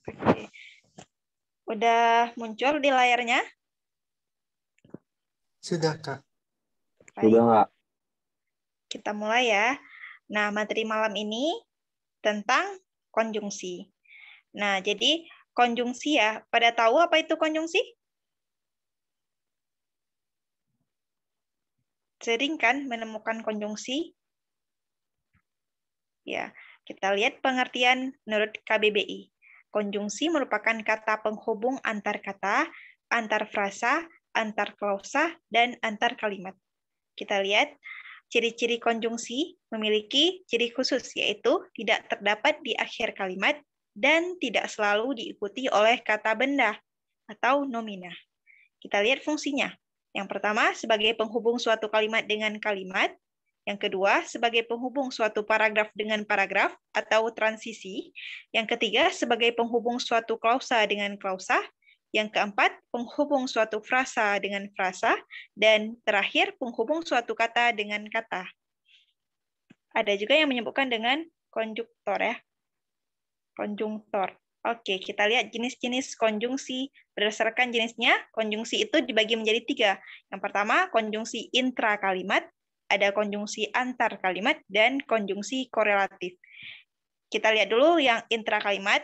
Oke. Udah muncul di layarnya? Sudah, Kak. Baik. Sudah nggak? Kita mulai ya. Nah, materi malam ini tentang konjungsi. Nah, jadi konjungsi ya. Pada tahu apa itu konjungsi? Sering kan menemukan konjungsi? Ya, kita lihat pengertian menurut KBBI. Konjungsi merupakan kata penghubung antar kata, antar frasa, antar klausa, dan antar kalimat. Kita lihat ciri-ciri konjungsi memiliki ciri khusus, yaitu tidak terdapat di akhir kalimat dan tidak selalu diikuti oleh kata benda atau nomina. Kita lihat fungsinya. Yang pertama, sebagai penghubung suatu kalimat dengan kalimat. Yang kedua, sebagai penghubung suatu paragraf dengan paragraf atau transisi. Yang ketiga, sebagai penghubung suatu klausa dengan klausa. Yang keempat, penghubung suatu frasa dengan frasa. Dan terakhir, penghubung suatu kata dengan kata. Ada juga yang menyebutkan dengan konjuktor ya. Konjungtor. Oke, kita lihat jenis-jenis konjungsi. Berdasarkan jenisnya, konjungsi itu dibagi menjadi 3. Yang pertama, konjungsi intrakalimat, ada konjungsi antar kalimat, dan konjungsi korelatif. Kita lihat dulu yang intrakalimat.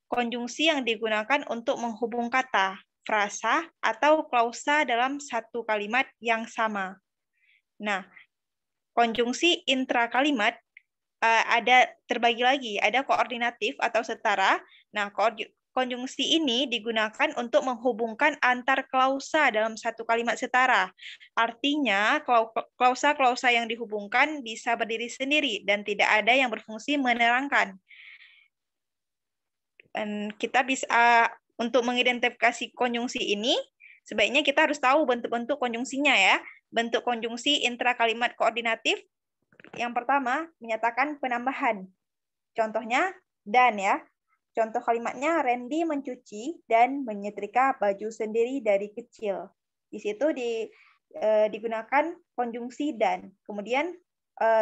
Konjungsi yang digunakan untuk menghubung kata, frasa, atau klausa dalam satu kalimat yang sama. Nah, konjungsi intrakalimat ada terbagi lagi, ada koordinatif atau setara. Nah, konjungsi ini digunakan untuk menghubungkan antar klausa dalam satu kalimat setara. Artinya, klausa-klausa yang dihubungkan bisa berdiri sendiri dan tidak ada yang berfungsi menerangkan. Dan kita bisa untuk mengidentifikasi konjungsi ini, sebaiknya kita harus tahu bentuk-bentuk konjungsinya ya. Bentuk konjungsi intrakalimat koordinatif yang pertama, menyatakan penambahan. Contohnya, dan ya. Contoh kalimatnya, Randy mencuci dan menyetrika baju sendiri dari kecil. Di situ digunakan konjungsi dan. Kemudian,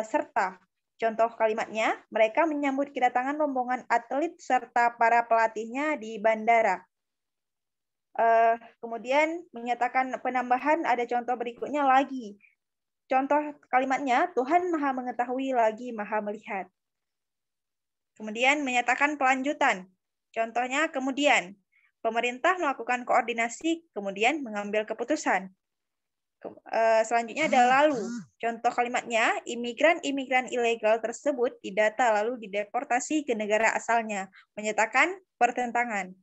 serta. Contoh kalimatnya, mereka menyambut kedatangan rombongan atlet serta para pelatihnya di bandara. Kemudian, menyatakan penambahan, ada contoh berikutnya lagi. Contoh kalimatnya, Tuhan Maha Mengetahui lagi Maha Melihat. Kemudian menyatakan pelanjutan. Contohnya kemudian, pemerintah melakukan koordinasi, kemudian mengambil keputusan. Selanjutnya ada lalu. Contoh kalimatnya, imigran-imigran ilegal tersebut didata lalu dideportasi ke negara asalnya. Menyatakan pertentangan.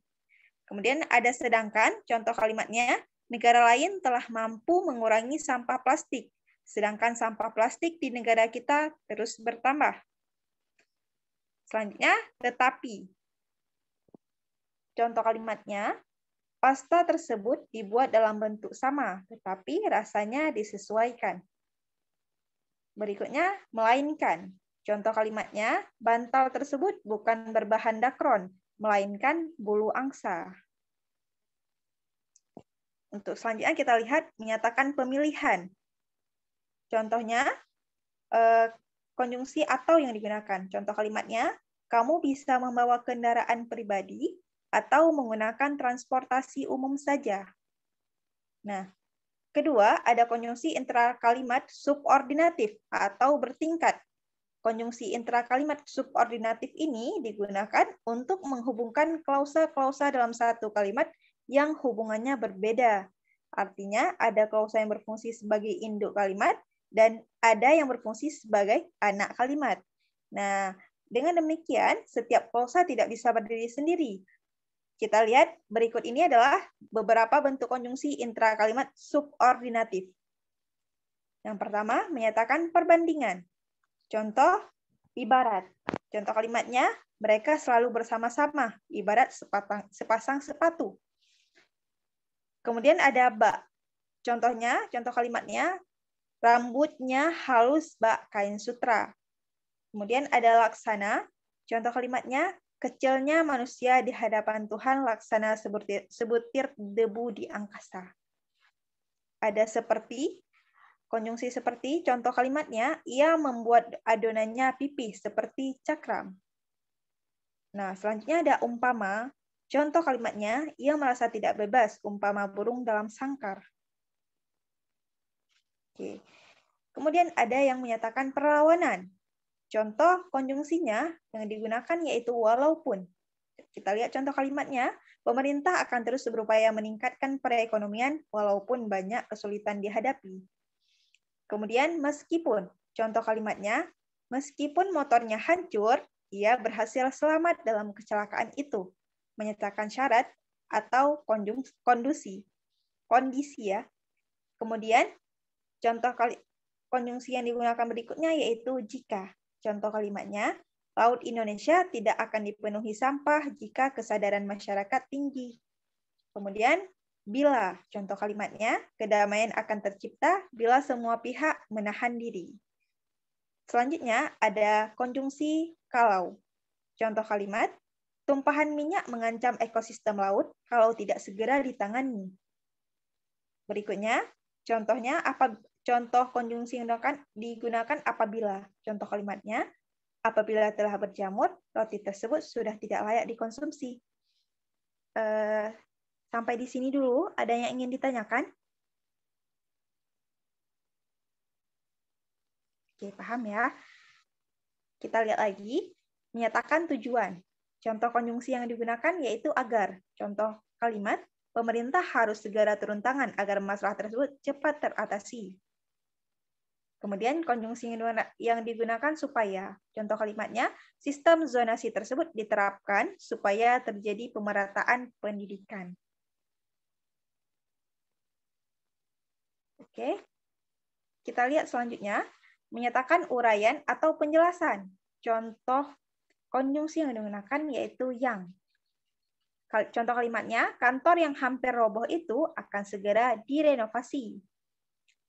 Kemudian ada sedangkan, contoh kalimatnya, negara lain telah mampu mengurangi sampah plastik. Sedangkan sampah plastik di negara kita terus bertambah. Selanjutnya, tetapi. Contoh kalimatnya, pasta tersebut dibuat dalam bentuk sama, tetapi rasanya disesuaikan. Berikutnya, melainkan. Contoh kalimatnya, bantal tersebut bukan berbahan dakron, melainkan bulu angsa. Untuk selanjutnya kita lihat menyatakan pemilihan. Contohnya, konjungsi atau yang digunakan. Contoh kalimatnya, kamu bisa membawa kendaraan pribadi atau menggunakan transportasi umum saja. Nah, kedua, ada konjungsi intrakalimat subordinatif atau bertingkat. Konjungsi intrakalimat subordinatif ini digunakan untuk menghubungkan klausa-klausa dalam satu kalimat yang hubungannya berbeda. Artinya, ada klausa yang berfungsi sebagai induk kalimat, dan ada yang berfungsi sebagai anak kalimat. Nah, dengan demikian, setiap klausa tidak bisa berdiri sendiri. Kita lihat berikut ini adalah beberapa bentuk konjungsi intrakalimat subordinatif. Yang pertama, menyatakan perbandingan. Contoh, ibarat. Contoh kalimatnya, mereka selalu bersama-sama, ibarat sepasang sepatu. Kemudian ada bak. Contohnya, contoh kalimatnya, rambutnya halus bak kain sutra. Kemudian ada laksana. Contoh kalimatnya, kecilnya manusia di hadapan Tuhan laksana sebutir debu di angkasa. Ada seperti, konjungsi seperti, contoh kalimatnya, ia membuat adonannya pipih seperti cakram. Nah, selanjutnya ada umpama. Contoh kalimatnya, ia merasa tidak bebas, umpama burung dalam sangkar. Oke. Kemudian ada yang menyatakan perlawanan. Contoh konjungsinya yang digunakan yaitu walaupun. Kita lihat contoh kalimatnya. Pemerintah akan terus berupaya meningkatkan perekonomian walaupun banyak kesulitan dihadapi. Kemudian meskipun. Contoh kalimatnya, meskipun motornya hancur, ia berhasil selamat dalam kecelakaan itu. Menyatakan syarat atau kondisi ya. Kemudian contoh konjungsi yang digunakan berikutnya yaitu jika. Contoh kalimatnya, Laut Indonesia tidak akan dipenuhi sampah jika kesadaran masyarakat tinggi. Kemudian, bila, contoh kalimatnya, kedamaian akan tercipta bila semua pihak menahan diri. Selanjutnya, ada konjungsi kalau. Contoh kalimat, tumpahan minyak mengancam ekosistem laut kalau tidak segera ditangani. Berikutnya, contoh konjungsi yang digunakan apabila. Contoh kalimatnya, apabila telah berjamur, roti tersebut sudah tidak layak dikonsumsi. Sampai di sini dulu, ada yang ingin ditanyakan? Oke, paham ya. Kita lihat lagi, menyatakan tujuan. Contoh konjungsi yang digunakan yaitu agar. Contoh kalimat, pemerintah harus segera turun tangan agar masalah tersebut cepat teratasi. Kemudian konjungsi yang digunakan supaya. Contoh kalimatnya, sistem zonasi tersebut diterapkan supaya terjadi pemerataan pendidikan. Oke. Kita lihat selanjutnya, menyatakan uraian atau penjelasan. Contoh konjungsi yang digunakan yaitu yang. Contoh kalimatnya, kantor yang hampir roboh itu akan segera direnovasi.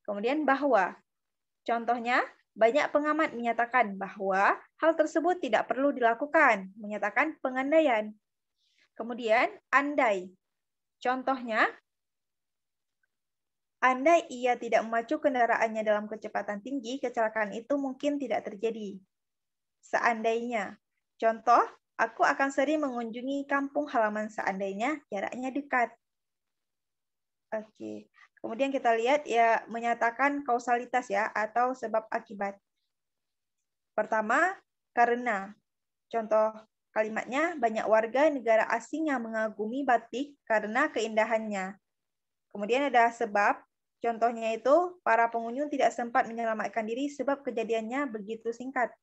Kemudian bahwa. Contohnya, banyak pengamat menyatakan bahwa hal tersebut tidak perlu dilakukan, menyatakan pengandaian. Kemudian, andai. Contohnya, andai ia tidak memacu kendaraannya dalam kecepatan tinggi, kecelakaan itu mungkin tidak terjadi. Seandainya. Contoh, aku akan sering mengunjungi kampung halaman seandainya jaraknya dekat. Oke. Kemudian kita lihat ya menyatakan kausalitas ya atau sebab akibat. Pertama, karena. Contoh kalimatnya banyak warga negara asing yang mengagumi batik karena keindahannya. Kemudian ada sebab. Contohnya itu para pengunjung tidak sempat menyelamatkan diri sebab kejadiannya begitu singkat.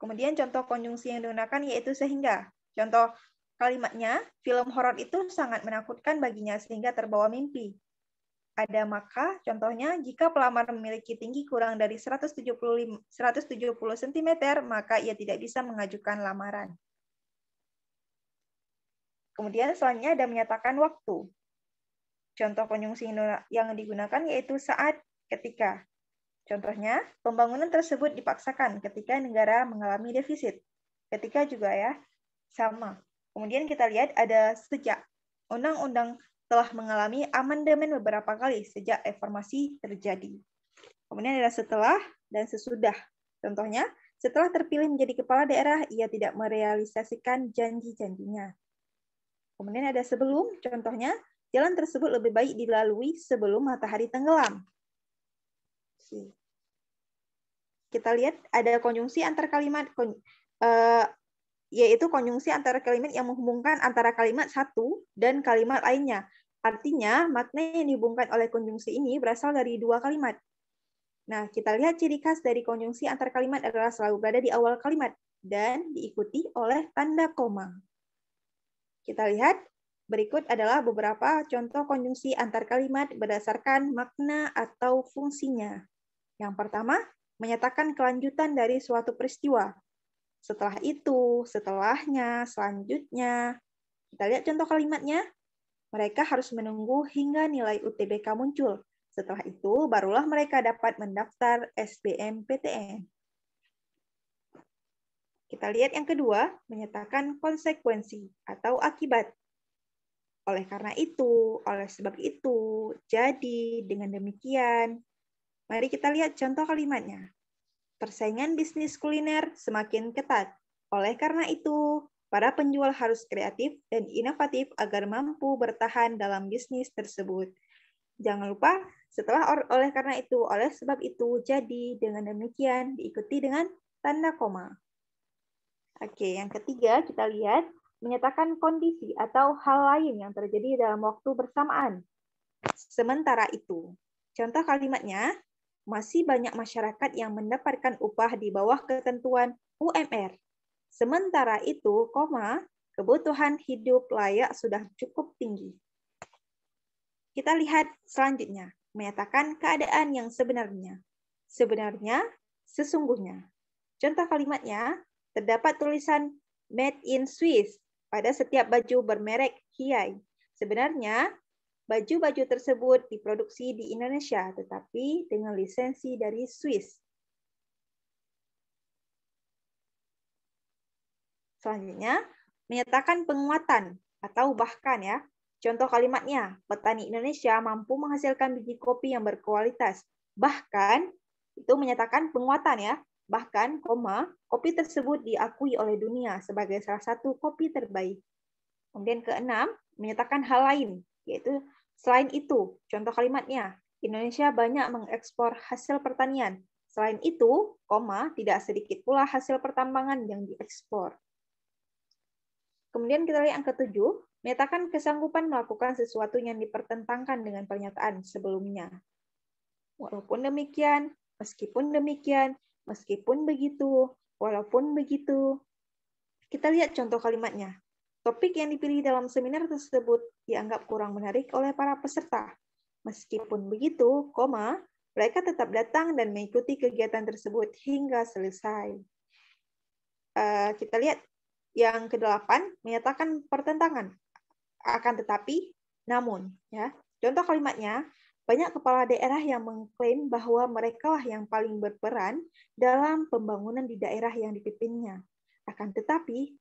Kemudian contoh konjungsi yang digunakan yaitu sehingga. Contoh kalimatnya, film horor itu sangat menakutkan baginya sehingga terbawa mimpi. Ada maka, contohnya, jika pelamar memiliki tinggi kurang dari 170 cm, maka ia tidak bisa mengajukan lamaran. Kemudian selanjutnya ada menyatakan waktu. Contoh konjungsi yang digunakan yaitu saat, ketika. Contohnya, pembangunan tersebut dipaksakan ketika negara mengalami defisit. Ketika juga ya, sama. Kemudian kita lihat ada sejak. Undang-undang telah mengalami amandemen beberapa kali sejak reformasi terjadi. Kemudian ada setelah dan sesudah. Contohnya, setelah terpilih menjadi kepala daerah, ia tidak merealisasikan janji-janjinya. Kemudian ada sebelum, contohnya, jalan tersebut lebih baik dilalui sebelum matahari tenggelam. Kita lihat ada konjungsi antar kalimat, yaitu konjungsi antara kalimat yang menghubungkan antara kalimat satu dan kalimat lainnya. Artinya, makna yang dihubungkan oleh konjungsi ini berasal dari dua kalimat. Nah, kita lihat ciri khas dari konjungsi antar kalimat adalah selalu berada di awal kalimat dan diikuti oleh tanda koma. Kita lihat, berikut adalah beberapa contoh konjungsi antar kalimat berdasarkan makna atau fungsinya. Yang pertama, menyatakan kelanjutan dari suatu peristiwa. Setelah itu, setelahnya, selanjutnya. Kita lihat contoh kalimatnya. Mereka harus menunggu hingga nilai UTBK muncul. Setelah itu, barulah mereka dapat mendaftar SBMPTN. Kita lihat yang kedua, menyatakan konsekuensi atau akibat. Oleh karena itu, oleh sebab itu, jadi, dengan demikian. Mari kita lihat contoh kalimatnya. Persaingan bisnis kuliner semakin ketat. Oleh karena itu, para penjual harus kreatif dan inovatif agar mampu bertahan dalam bisnis tersebut. Jangan lupa, setelah oleh karena itu, oleh sebab itu, jadi, dengan demikian, diikuti dengan tanda koma. Oke, yang ketiga kita lihat menyatakan kondisi atau hal lain yang terjadi dalam waktu bersamaan. Sementara itu, contoh kalimatnya, masih banyak masyarakat yang mendapatkan upah di bawah ketentuan UMR. Sementara itu, kebutuhan hidup layak sudah cukup tinggi. Kita lihat selanjutnya, menyatakan keadaan yang sebenarnya. Sebenarnya, sesungguhnya. Contoh kalimatnya, terdapat tulisan Made in Swiss pada setiap baju bermerek Hiai. Sebenarnya, baju-baju tersebut diproduksi di Indonesia, tetapi dengan lisensi dari Swiss. Selanjutnya, menyatakan penguatan atau bahkan ya. Contoh kalimatnya, petani Indonesia mampu menghasilkan biji kopi yang berkualitas. Bahkan, itu menyatakan penguatan ya. Bahkan, kopi tersebut diakui oleh dunia sebagai salah satu kopi terbaik. Kemudian keenam, menyatakan hal lain, yaitu selain itu, contoh kalimatnya, Indonesia banyak mengekspor hasil pertanian. Selain itu, tidak sedikit pula hasil pertambangan yang diekspor. Kemudian kita lihat yang ketujuh, menyatakan kesanggupan melakukan sesuatu yang dipertentangkan dengan pernyataan sebelumnya. Walaupun demikian, meskipun demikian, meskipun begitu, walaupun begitu. Kita lihat contoh kalimatnya. Topik yang dipilih dalam seminar tersebut dianggap kurang menarik oleh para peserta. Meskipun begitu, mereka tetap datang dan mengikuti kegiatan tersebut hingga selesai. Kita lihat yang ke-8, menyatakan pertentangan. Akan tetapi, namun. Ya. Contoh kalimatnya, banyak kepala daerah yang mengklaim bahwa merekalah yang paling berperan dalam pembangunan di daerah yang dipimpinnya. Akan tetapi,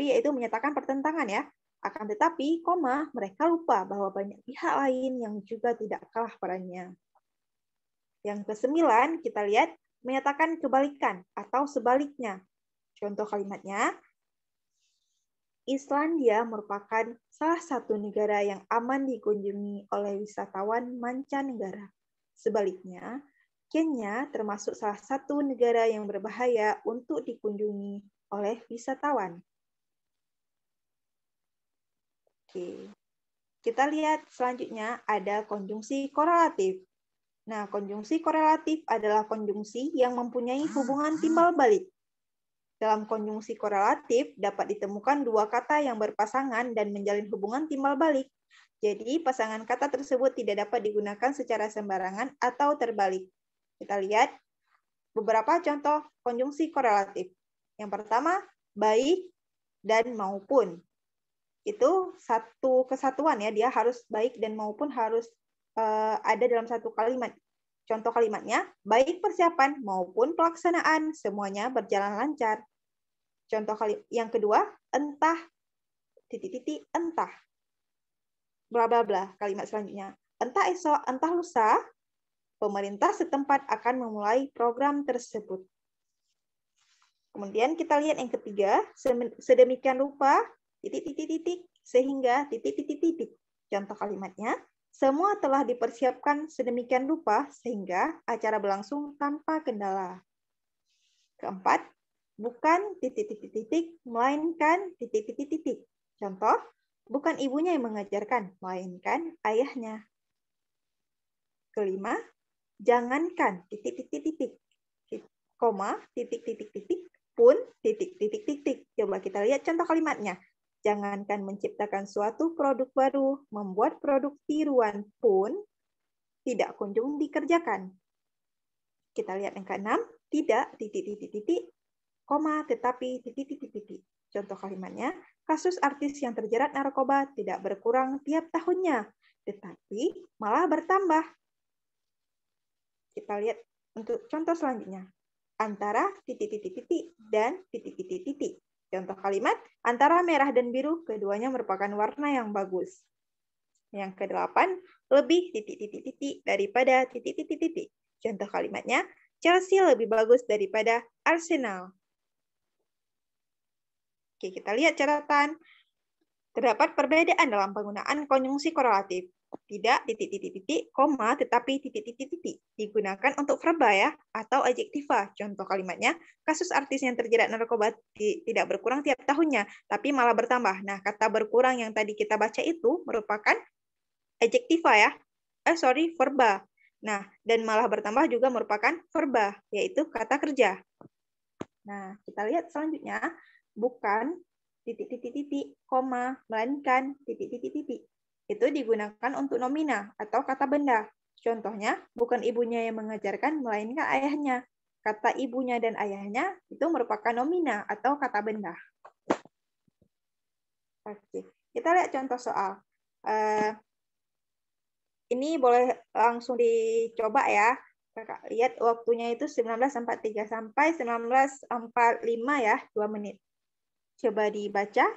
yaitu menyatakan pertentangan ya. Akan tetapi, mereka lupa bahwa banyak pihak lain yang juga tidak kalah perannya. Yang ke-9, kita lihat menyatakan kebalikan atau sebaliknya. Contoh kalimatnya, Islandia merupakan salah satu negara yang aman dikunjungi oleh wisatawan mancanegara. Sebaliknya, Kenya termasuk salah satu negara yang berbahaya untuk dikunjungi oleh wisatawan. Oke. Kita lihat selanjutnya ada konjungsi korelatif. Nah, konjungsi korelatif adalah konjungsi yang mempunyai hubungan timbal balik. Dalam konjungsi korelatif dapat ditemukan dua kata yang berpasangan dan menjalin hubungan timbal balik. Jadi, pasangan kata tersebut tidak dapat digunakan secara sembarangan atau terbalik. Kita lihat beberapa contoh konjungsi korelatif. Yang pertama, baik dan maupun. Itu satu kesatuan ya, dia harus baik dan maupun harus ada dalam satu kalimat. Contoh kalimatnya, baik persiapan maupun pelaksanaan, semuanya berjalan lancar. Contoh yang kedua, entah, entah. Bla bla bla, kalimat selanjutnya. Entah esok, entah lusa, pemerintah setempat akan memulai program tersebut. Kemudian kita lihat yang ketiga, sedemikian rupa, sehingga, Contoh kalimatnya, semua telah dipersiapkan sedemikian rupa sehingga acara berlangsung tanpa kendala. Keempat, bukan melainkan Contoh, bukan ibunya yang mengajarkan, melainkan ayahnya. Kelima, jangankan pun Coba kita lihat contoh kalimatnya. Jangankan menciptakan suatu produk baru, membuat produk tiruan pun tidak kunjung dikerjakan. Kita lihat yang ke-6, tidak, tetapi, Contoh kalimatnya, kasus artis yang terjerat narkoba tidak berkurang tiap tahunnya, tetapi malah bertambah. Kita lihat untuk contoh selanjutnya. Antara, dan, Contoh kalimat, antara merah dan biru, keduanya merupakan warna yang bagus. Yang ke-8, lebih, daripada, Contoh kalimatnya, Chelsea lebih bagus daripada Arsenal. Oke, kita lihat catatan. Terdapat perbedaan dalam penggunaan konjungsi korelatif. Tidak titik-titik-titik, koma, tetapi titik-titik-titik. Digunakan untuk verba ya, atau adjektiva. Contoh kalimatnya, kasus artis yang terjerat narkoba tidak berkurang tiap tahunnya, tapi malah bertambah. Nah, kata berkurang yang tadi kita baca itu merupakan adjektiva ya. Verba. Nah, dan malah bertambah juga merupakan verba, yaitu kata kerja. Nah, kita lihat selanjutnya, bukan titik-titik-titik, koma, melainkan titik-titik-titik. Itu digunakan untuk nomina atau kata benda. Contohnya, bukan ibunya yang mengajarkan, melainkan ayahnya. Kata ibunya dan ayahnya itu merupakan nomina atau kata benda. Oke, kita lihat contoh soal. Ini boleh langsung dicoba ya. Kakak lihat waktunya itu 19.43 sampai 19.45 ya, 2 menit. Coba dibaca.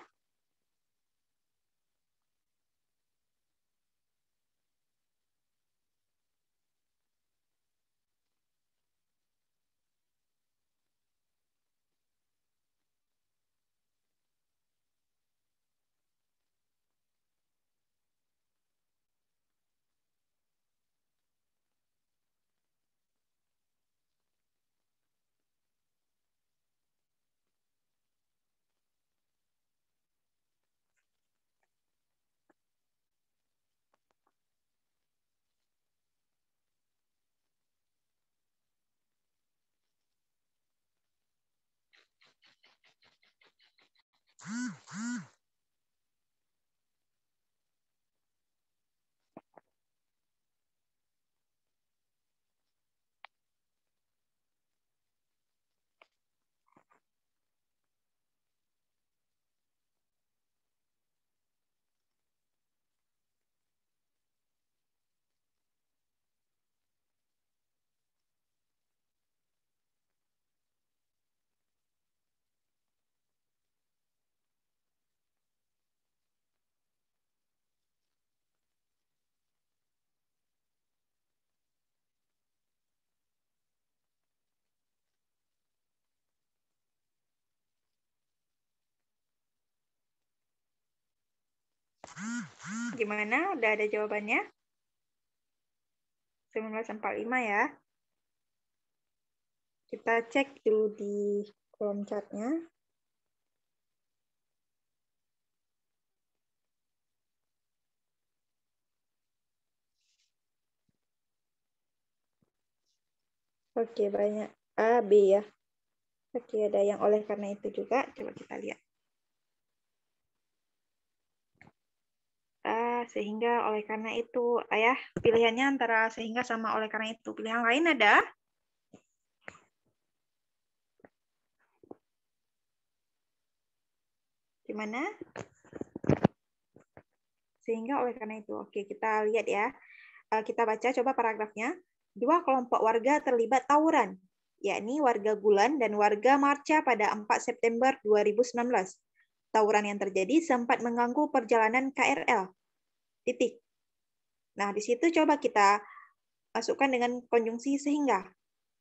Gimana? Udah ada jawabannya? 19.45 ya. Kita cek dulu di kolom chatnya. Oke, banyak A, B ya. Oke, ada yang oleh karena itu juga. Coba kita lihat. Sehingga oleh karena itu. Ayah, pilihannya antara sehingga sama oleh karena itu. Pilihan lain ada? Gimana? Sehingga oleh karena itu. Oke, kita lihat ya. Kita baca coba paragrafnya. 2 kelompok warga terlibat tawuran, yakni warga Gulan dan warga Marca pada 4 September 2019. Tawuran yang terjadi sempat mengganggu perjalanan KRL. Titik. Nah, di situ coba kita masukkan dengan konjungsi sehingga.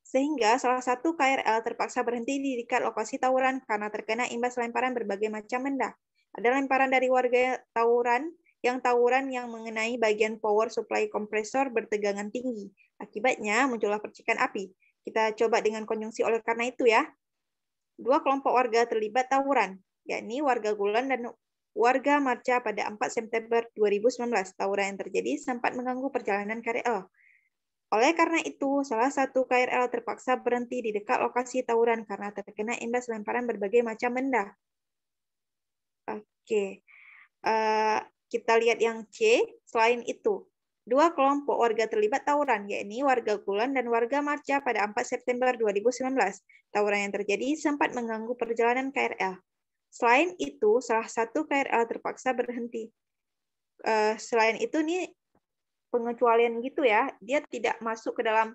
Sehingga salah satu KRL terpaksa berhenti di dekat lokasi tawuran karena terkena imbas lemparan berbagai macam benda. Ada lemparan dari warga tawuran yang mengenai bagian power supply kompresor bertegangan tinggi. Akibatnya muncullah percikan api. Kita coba dengan konjungsi oleh karena itu ya. 2 kelompok warga terlibat tawuran, yakni warga Gulan dan warga Marca pada 4 September 2019. Tawuran yang terjadi sempat mengganggu perjalanan KRL. Oleh karena itu, salah satu KRL terpaksa berhenti di dekat lokasi tawuran karena terkena imbas lemparan berbagai macam benda. Oke. Kita lihat yang C. Selain itu, 2 kelompok warga terlibat tawuran, yakni warga Gulan dan warga Marca pada 4 September 2019. Tawuran yang terjadi sempat mengganggu perjalanan KRL. Selain itu, salah satu KRL terpaksa berhenti. Selain itu, nih pengecualian gitu ya, dia tidak masuk ke dalam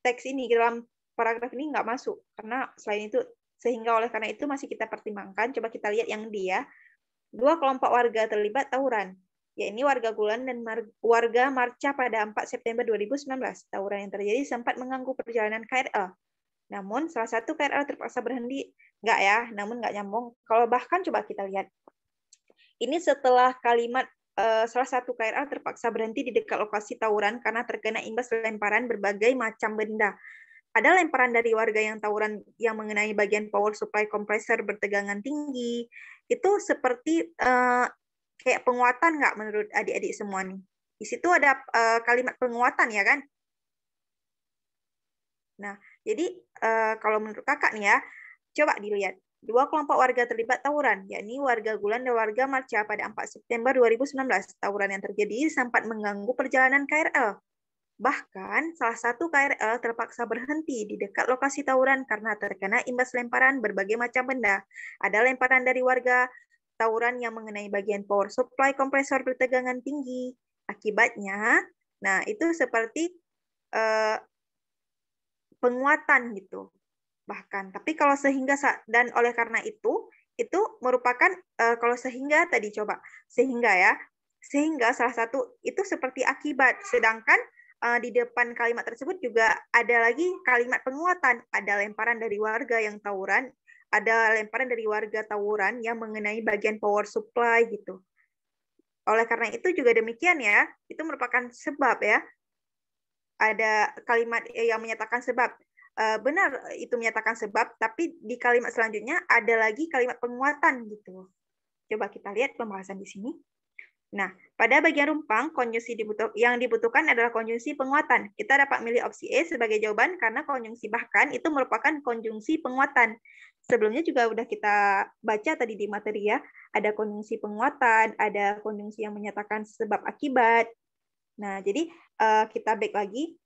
teks ini, ke dalam paragraf ini nggak masuk. Karena selain itu, sehingga oleh karena itu masih kita pertimbangkan. Coba kita lihat yang dia. 2 kelompok warga terlibat tawuran, yakni warga Gulan dan warga Marca pada 4 September 2019. Tawuran yang terjadi sempat mengganggu perjalanan KRL. Namun salah satu KRL terpaksa berhenti. Enggak ya, namun enggak nyambung. Kalau bahkan coba kita lihat. Ini setelah kalimat salah satu KRL terpaksa berhenti di dekat lokasi tawuran karena terkena imbas lemparan berbagai macam benda. Ada lemparan dari warga yang tawuran yang mengenai bagian power supply kompresor bertegangan tinggi. Itu seperti kayak penguatan nggak menurut adik-adik semua nih? Di situ ada kalimat penguatan ya kan? Nah, jadi kalau menurut kakak nih ya, coba dilihat. Dua kelompok warga terlibat tawuran, yakni warga Gulan dan warga Marca pada 4 September 2019. Tawuran yang terjadi sempat mengganggu perjalanan KRL. Bahkan, salah satu KRL terpaksa berhenti di dekat lokasi tawuran karena terkena imbas lemparan berbagai macam benda. Ada lemparan dari warga, tawuran yang mengenai bagian power supply kompresor bertegangan tinggi. Akibatnya, nah itu seperti eh, penguatan gitu bahkan. Tapi kalau sehingga dan oleh karena itu merupakan kalau sehingga tadi coba sehingga ya sehingga salah satu itu seperti akibat. Sedangkan di depan kalimat tersebut juga ada lagi kalimat penguatan. Ada lemparan dari warga yang tawuran, ada lemparan dari warga tawuran yang mengenai bagian power supply gitu. Oleh karena itu juga demikian ya, itu merupakan sebab ya. Ada kalimat yang menyatakan sebab. Benar itu menyatakan sebab, tapi di kalimat selanjutnya ada lagi kalimat penguatan gitu. Coba kita lihat pembahasan di sini. Nah, pada bagian rumpang, konjungsi yang dibutuhkan adalah konjungsi penguatan. Kita dapat milih opsi E sebagai jawaban karena konjungsi bahkan itu merupakan konjungsi penguatan. Sebelumnya juga udah kita baca tadi di materi ya, ada konjungsi penguatan, ada konjungsi yang menyatakan sebab akibat. Nah, jadi kita back lagi.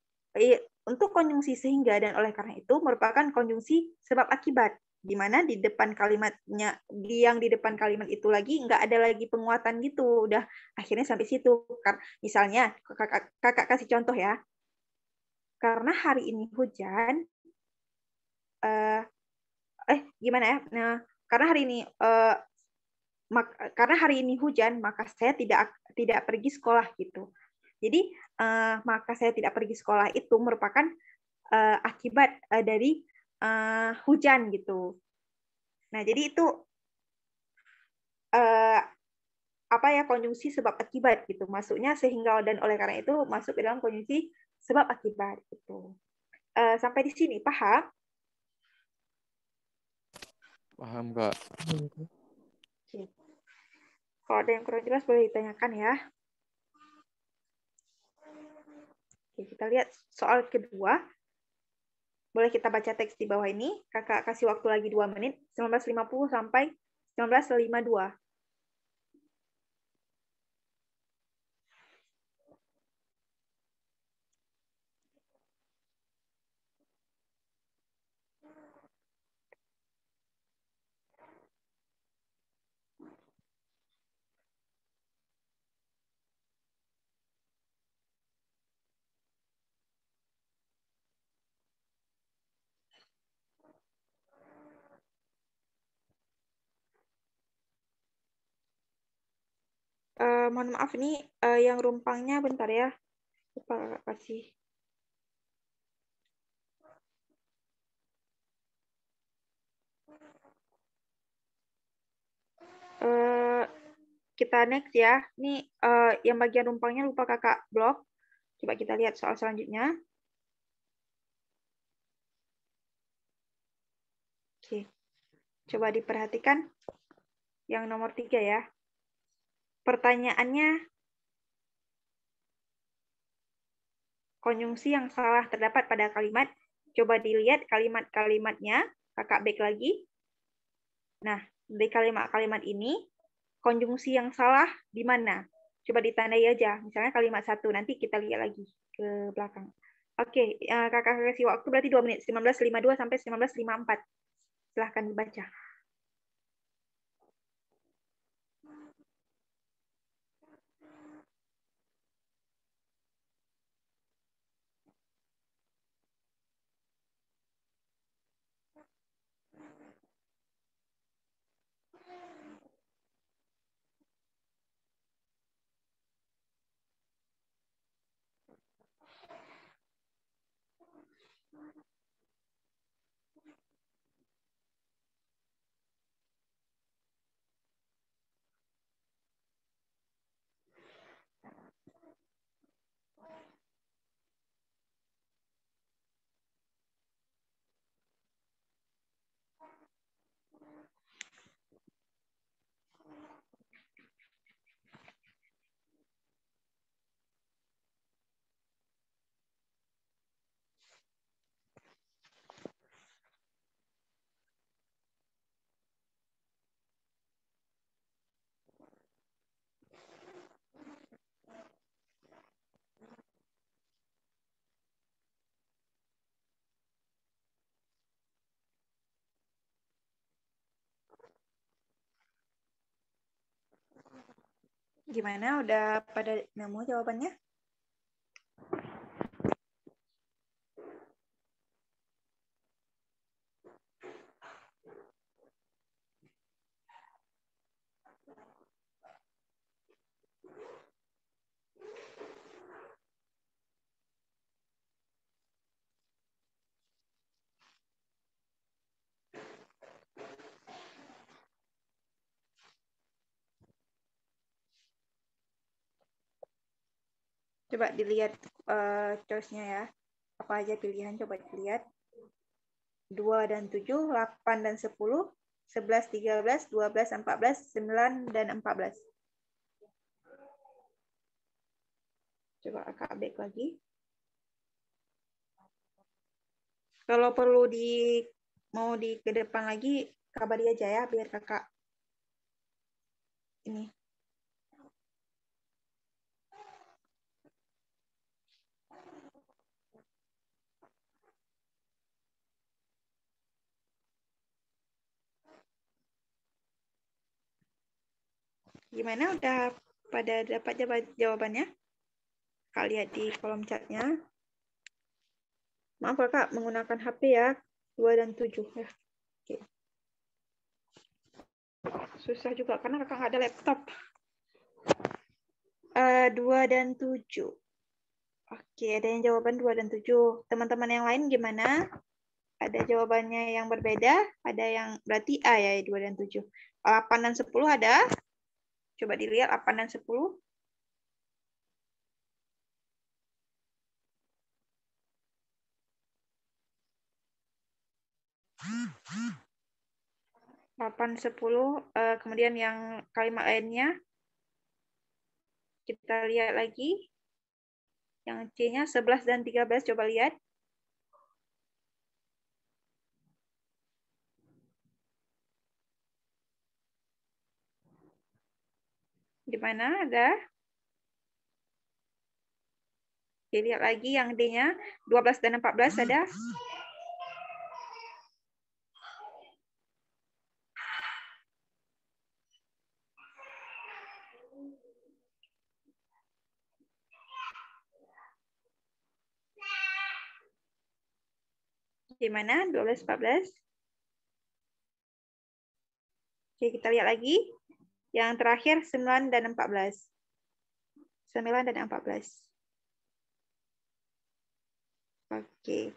Untuk konjungsi sehingga dan oleh karena itu merupakan konjungsi sebab akibat, di mana di depan kalimatnya, yang di depan kalimat itu lagi nggak ada lagi penguatan gitu, udah akhirnya sampai situ. Misalnya kakak kasih contoh ya, karena hari ini hujan, gimana ya? Nah, karena hari ini karena hari ini hujan, maka saya tidak pergi sekolah gitu. Jadi maka saya tidak pergi sekolah itu merupakan akibat dari hujan gitu. Nah, jadi itu apa ya, konjungsi sebab akibat gitu. Masuknya sehingga dan oleh karena itu masuk ke dalam konjungsi sebab akibat gitu. Sampai di sini paham? Paham, Kak. Oke. Kalau ada yang kurang jelas boleh ditanyakan ya. Oke, kita lihat soal kedua. Boleh kita baca teks di bawah ini. Kakak kasih waktu lagi 2 menit, 19.50 sampai 19.52. Mohon maaf ini yang rumpangnya bentar ya. Lupa kakak kasih. Kita next ya. Ini yang bagian rumpangnya lupa kakak blok. Coba kita lihat soal selanjutnya. Oke. Coba diperhatikan yang nomor 3 ya. Pertanyaannya, konjungsi yang salah terdapat pada kalimat. Coba dilihat kalimat-kalimatnya. Kakak back lagi. Nah, dari kalimat-kalimat ini, konjungsi yang salah di mana? Coba ditandai aja. Misalnya kalimat 1, nanti kita lihat lagi ke belakang. Oke, kakak kasih waktu berarti 2 menit. 19.52 sampai 19.54. Silahkan dibaca. Gimana? Udah pada nemu jawabannya? Coba dilihat choice-nya ya. Apa aja pilihan? Coba dilihat. 2 dan 7, 8 dan 10, 11, 13, 12, 14, 9, dan 14. Coba kakak back lagi. Kalau perlu mau di ke depan lagi, kabari aja ya, biar kakak ini. Gimana? Udah pada dapat jawabannya? Kak lihat di kolom chatnya. Maaf kakak menggunakan HP ya. 2 dan 7 ya. Oke. Susah juga karena kakak nggak ada laptop. 2 dan 7. Oke, ada yang jawaban 2 dan 7. Teman-teman yang lain gimana? Ada jawabannya yang berbeda? Ada yang berarti A ya, 2 dan 7. 8 dan 10 ada? Coba dilihat 8 dan 10. 8, 10. Kemudian yang kalimat lainnya. Kita lihat lagi. Yang C-nya 11 dan 13. Coba lihat. Di mana ada? Lihat lagi yang D-nya. 12 dan 14 ada? Di mana? 12, 14. Oke, kita lihat lagi. Yang terakhir 9 dan 14. 9 dan 14. Oke.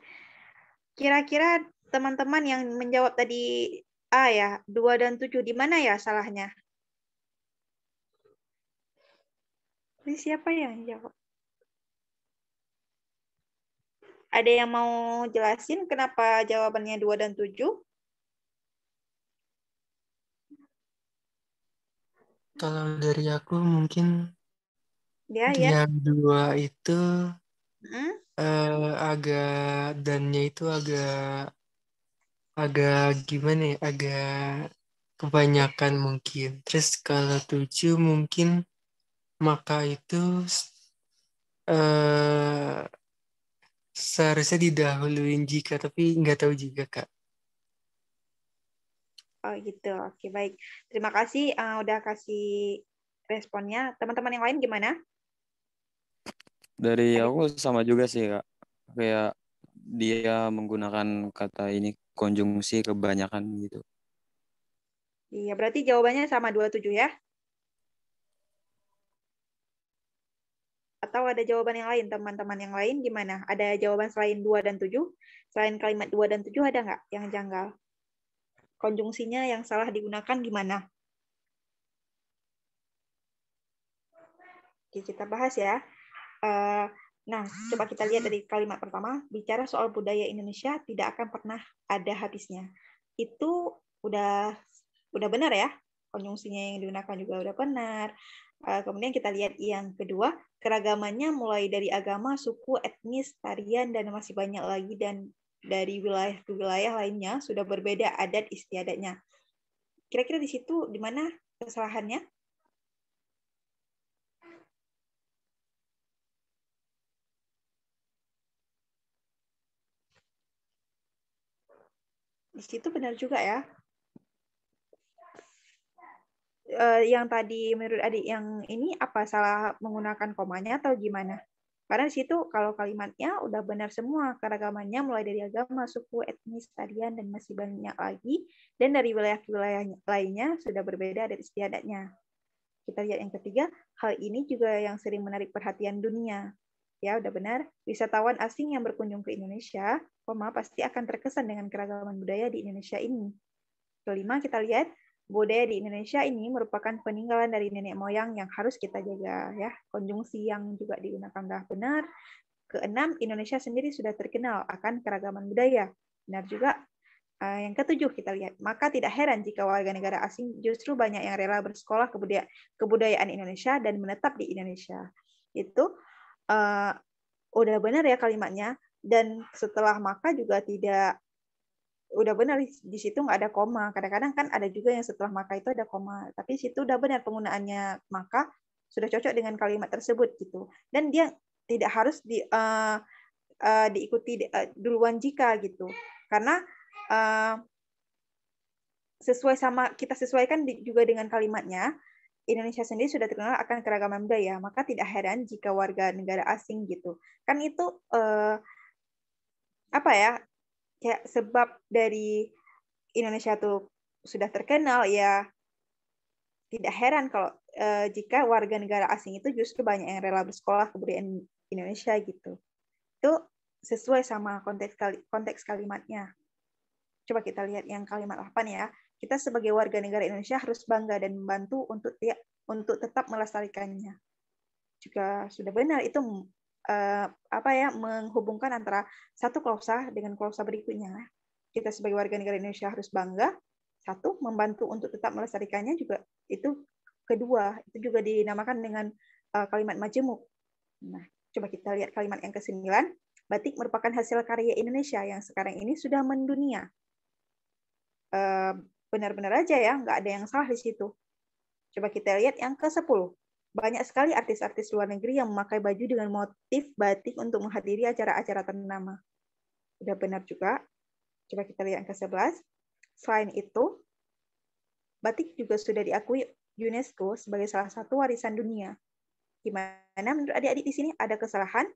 Kira-kira teman-teman yang menjawab tadi A ya, 2 dan 7, di mana ya salahnya? Ini siapa yang jawab? Ada yang mau jelasin kenapa jawabannya 2 dan 7? Kalau dari aku mungkin Ya, ya. yang 2 itu Hmm? agak dannya itu agak gimana ya, agak kebanyakan mungkin. Terus kalau 7 mungkin maka itu eh seharusnya didahuluin jika, tapi nggak tahu juga Kak. Oh gitu. Oke, baik. Terima kasih udah kasih responnya. Teman-teman yang lain gimana? Dari Ada? aku sama juga sih Kak. Kayak dia menggunakan kata ini konjungsi kebanyakan gitu. Iya, berarti jawabannya sama 27 ya? Atau ada jawaban yang lain, teman-teman yang lain gimana? Ada jawaban selain 2 dan 7? Selain kalimat 2 dan 7 ada nggak yang janggal? Konjungsinya yang salah digunakan gimana? Oke, kita bahas ya. Nah, coba kita lihat dari kalimat pertama, bicara soal budaya Indonesia tidak akan pernah ada habisnya. Itu udah benar ya, konjungsinya yang digunakan juga udah benar. Kemudian kita lihat yang kedua, keragamannya mulai dari agama, suku, etnis, tarian, dan masih banyak lagi, dan dari wilayah ke wilayah lainnya sudah berbeda adat istiadatnya. Kira-kira di situ di mana kesalahannya? Di situ benar juga ya. yang tadi menurut adik yang ini apa salah menggunakan komanya atau gimana? Karena di situ kalau kalimatnya udah benar semua, keragamannya mulai dari agama, suku, etnis, tarian, dan masih banyak lagi. Dan dari wilayah ke wilayah lainnya sudah berbeda dari istiadatnya. Kita lihat yang ketiga, hal ini juga yang sering menarik perhatian dunia. Ya, udah benar. Wisatawan asing yang berkunjung ke Indonesia, pasti akan terkesan dengan keragaman budaya di Indonesia ini. Kelima, kita lihat budaya di Indonesia ini merupakan peninggalan dari nenek moyang yang harus kita jaga, ya. Konjungsi yang juga digunakan sudah benar. Keenam, Indonesia sendiri sudah terkenal akan keragaman budaya. Benar juga. Yang ketujuh kita lihat, maka tidak heran jika warga negara asing justru banyak yang rela bersekolah kebudayaan Indonesia dan menetap di Indonesia. Itu udah benar ya kalimatnya. Dan setelah maka juga tidak udah benar di situ nggak ada koma. Kadang-kadang kan ada juga yang setelah maka itu ada koma. Tapi di situ udah benar penggunaannya maka sudah cocok dengan kalimat tersebut gitu. Dan dia tidak harus diikuti duluan jika gitu. Karena kita sesuaikan juga dengan kalimatnya. Indonesia sendiri sudah terkenal akan keragaman budaya, maka tidak heran jika warga negara asing gitu. Kan itu apa ya? Kayak sebab dari Indonesia tuh sudah terkenal, ya tidak heran kalau jika warga negara asing itu justru banyak yang rela bersekolah kebudayaan Indonesia gitu. Itu sesuai sama konteks kalimatnya. Coba kita lihat yang kalimat 8 ya. Kita sebagai warga negara Indonesia harus bangga dan membantu untuk tetap melestarikannya. Juga sudah benar itu menghubungkan antara satu klausa dengan klausa berikutnya. Kita sebagai warga negara Indonesia harus bangga, satu, membantu untuk tetap melestarikannya juga itu kedua, itu juga dinamakan dengan kalimat majemuk. Nah, coba kita lihat kalimat yang ke-9. Batik merupakan hasil karya Indonesia yang sekarang ini sudah mendunia. Benar-benar aja ya, nggak ada yang salah di situ. Coba kita lihat yang ke-10. Banyak sekali artis-artis luar negeri yang memakai baju dengan motif batik untuk menghadiri acara-acara ternama. Udah benar juga. Coba kita lihat yang ke-11. Selain itu, batik juga sudah diakui UNESCO sebagai salah satu warisan dunia. Gimana menurut adik-adik di sini? Ada kesalahan?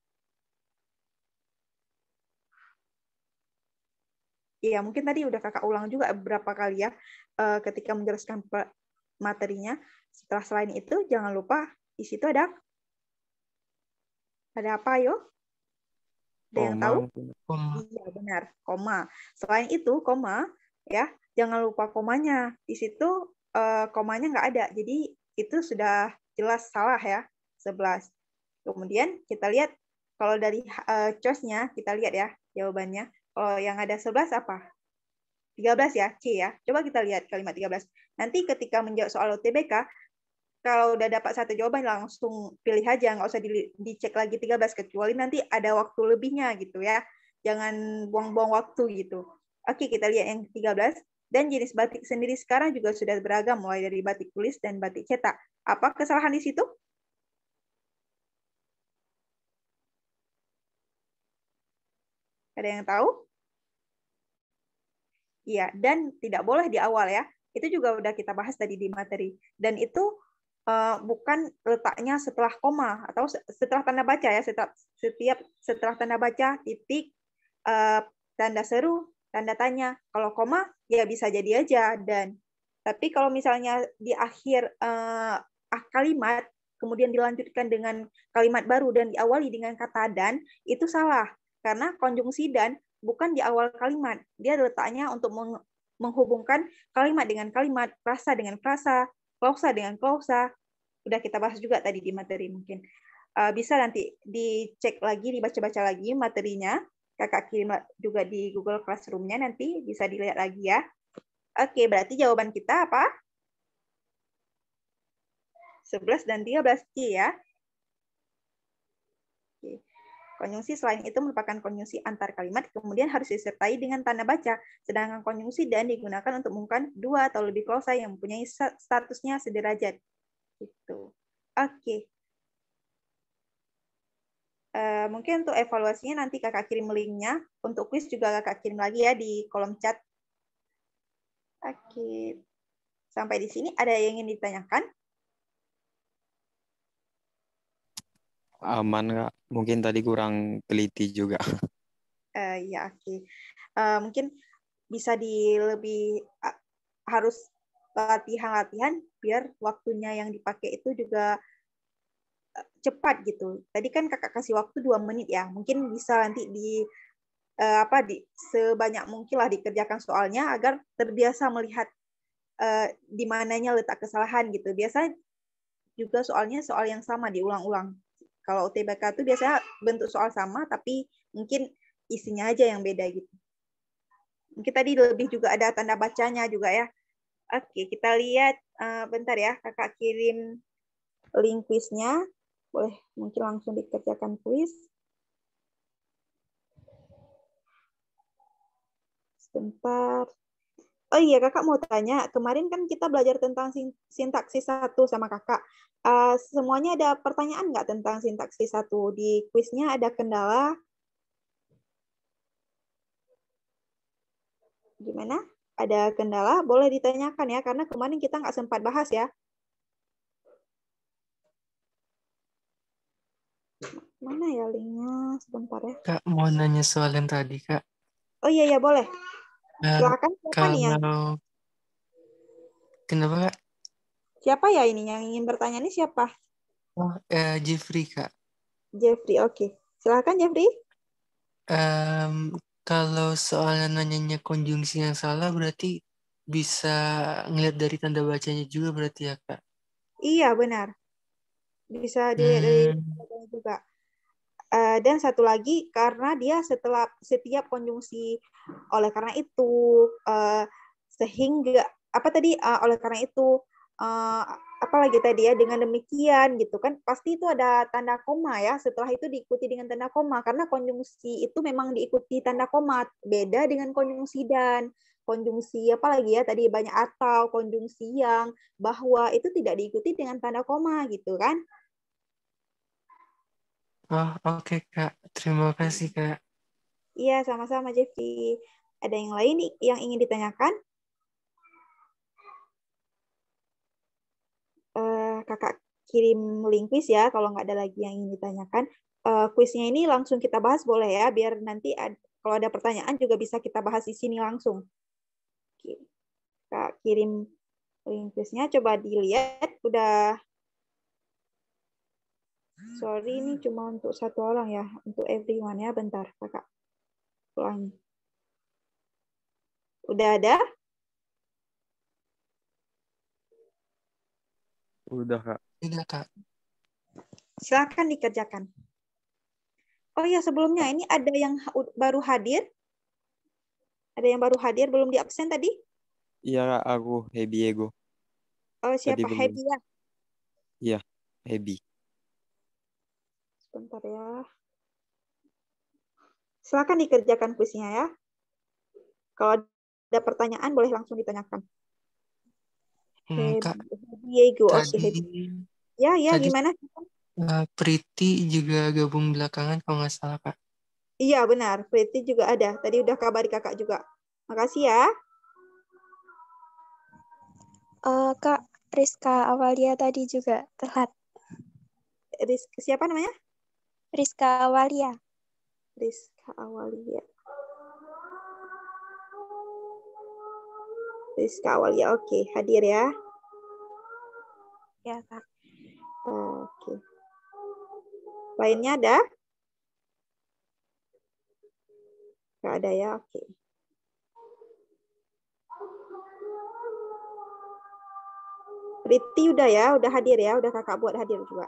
Iya, mungkin tadi udah kakak ulang juga beberapa kali ya ketika menjelaskan materinya. Setelah selain itu, jangan lupa di situ ada apa, yo? Ada yang tahu? Koma. Iya, benar. Koma. Selain itu, koma, ya, jangan lupa komanya. Di situ komanya nggak ada. Jadi itu sudah jelas salah ya, 11. Kemudian kita lihat kalau dari choice-nya, kita lihat ya jawabannya. Kalau yang ada 11 apa? 13 ya, C ya. Coba kita lihat kalimat 13. Nanti ketika menjawab soal UTBK, kalau udah dapat satu jawaban langsung pilih aja, nggak usah dicek lagi 13, kecuali nanti ada waktu lebihnya gitu ya. Jangan buang-buang waktu gitu. Oke, kita lihat yang 13. Dan jenis batik sendiri sekarang juga sudah beragam, mulai dari batik tulis dan batik cetak. Apa kesalahan di situ? Ada yang tahu? Iya, dan tidak boleh di awal ya. Itu juga udah kita bahas tadi di materi. Dan itu bukan letaknya setelah koma atau setelah tanda baca ya. Setelah tanda baca, titik, tanda seru, tanda tanya. Kalau koma ya bisa jadi aja. Tapi kalau misalnya di akhir kalimat kemudian dilanjutkan dengan kalimat baru dan diawali dengan kata dan, itu salah. Karena konjungsi dan bukan di awal kalimat. Dia letaknya untuk menghubungkan kalimat dengan kalimat, frasa dengan frasa, klausa dengan klausa. Udah kita bahas juga tadi di materi mungkin. Bisa nanti dicek lagi, dibaca-baca lagi materinya. Kakak kirim juga di Google Classroom-nya, nanti bisa dilihat lagi ya. Oke, berarti jawaban kita apa? 11 dan 13 C ya. Oke. Konjungsi selain itu merupakan konjungsi antar kalimat, kemudian harus disertai dengan tanda baca. Sedangkan konjungsi dan digunakan untuk mengungkapkan dua atau lebih klausa yang mempunyai statusnya sederajat. Gitu. Oke. Mungkin untuk evaluasinya nanti kakak kirim linknya. Untuk kuis juga kakak kirim lagi ya di kolom chat. Oke. Sampai di sini ada yang ingin ditanyakan? Aman, Kak. Mungkin tadi kurang teliti juga. Ya, oke. Mungkin bisa lebih harus latihan-latihan biar waktunya yang dipakai itu juga cepat gitu. Tadi kan kakak kasih waktu 2 menit ya. Mungkin bisa nanti di sebanyak mungkin lah dikerjakan soalnya agar terbiasa melihat di mananya letak kesalahan gitu. Biasanya juga soalnya soal yang sama diulang-ulang. Kalau UTBK itu biasanya bentuk soal sama tapi mungkin isinya aja yang beda gitu. Mungkin tadi lebih juga ada tanda bacanya juga ya. Oke, kita lihat bentar ya, kakak kirim link kuisnya. Boleh mungkin langsung dikerjakan kuis. Sebentar. Oh iya, kakak mau tanya. Kemarin kan kita belajar tentang sintaksis 1 sama kakak. Semuanya ada pertanyaan nggak tentang sintaksis 1? Di kuisnya ada kendala? Gimana? Ada kendala? Boleh ditanyakan ya, karena kemarin kita nggak sempat bahas ya. Mana ya linknya? Sebentar ya. Kak, mau nanya soal yang tadi, Kak. Oh iya, ya boleh. Silakan, siapa nih yang... Kalau kenapa, Kak? Siapa ya ini yang ingin bertanya nih siapa? Oh, Jeffrey, Kak. Jeffrey, oke. Silakan Jeffrey. Kalau soalnya nanyanya konjungsi yang salah, berarti bisa ngeliat dari tanda bacanya juga berarti ya, Kak? Iya, benar. Bisa dilihat dari juga. Dan satu lagi karena dia setelah setiap konjungsi oleh karena itu sehingga apa tadi oleh karena itu apalagi tadi ya dengan demikian gitu kan pasti itu ada tanda koma ya setelah itu diikuti dengan tanda koma karena konjungsi itu memang diikuti tanda koma beda dengan konjungsi dan konjungsi apalagi ya tadi banyak atau konjungsi yang bahwa itu tidak diikuti dengan tanda koma gitu kan. Oh, oke, Kak. Terima kasih, Kak. Iya, sama-sama Jeffy. Ada yang lain nih yang ingin ditanyakan? Kakak kirim link quiz ya, kalau nggak ada lagi yang ingin ditanyakan. Quiznya ini langsung kita bahas boleh ya, biar nanti kalau ada pertanyaan juga bisa kita bahas di sini langsung. Kak kirim link quiznya, coba dilihat. Udah, sorry ini cuma untuk 1 orang ya, untuk everyone ya, bentar kakak ulangi. Udah ada? Udah, Kak. Udah, Kak. Silakan dikerjakan. Oh ya, sebelumnya ini ada yang baru hadir? Ada yang baru hadir, belum di absen tadi? Iya, Kak. Aku Hebi Ego. Oh, Tadi siapa? belum. Happy ya? Iya, Hebi. Sebentar ya. Silakan dikerjakan kuisnya ya. Kalau ada pertanyaan, boleh langsung ditanyakan. Kak, Diego, oke. tadi Ya, tadi gimana? Priti juga gabung belakangan kalau nggak salah, Kak. Iya, benar. Pretty juga ada. Tadi udah kabari kakak juga. Makasih ya. Kak Rizka Awalia tadi juga telat. Siapa namanya? Rizka Awalia. Rizka Awalia. Rizka Awalia, oke. Hadir ya. Ya, Kak. Oke. Lainnya ada? Nggak ada ya, oke. Priti udah ya, udah hadir ya, udah kakak buat hadir juga.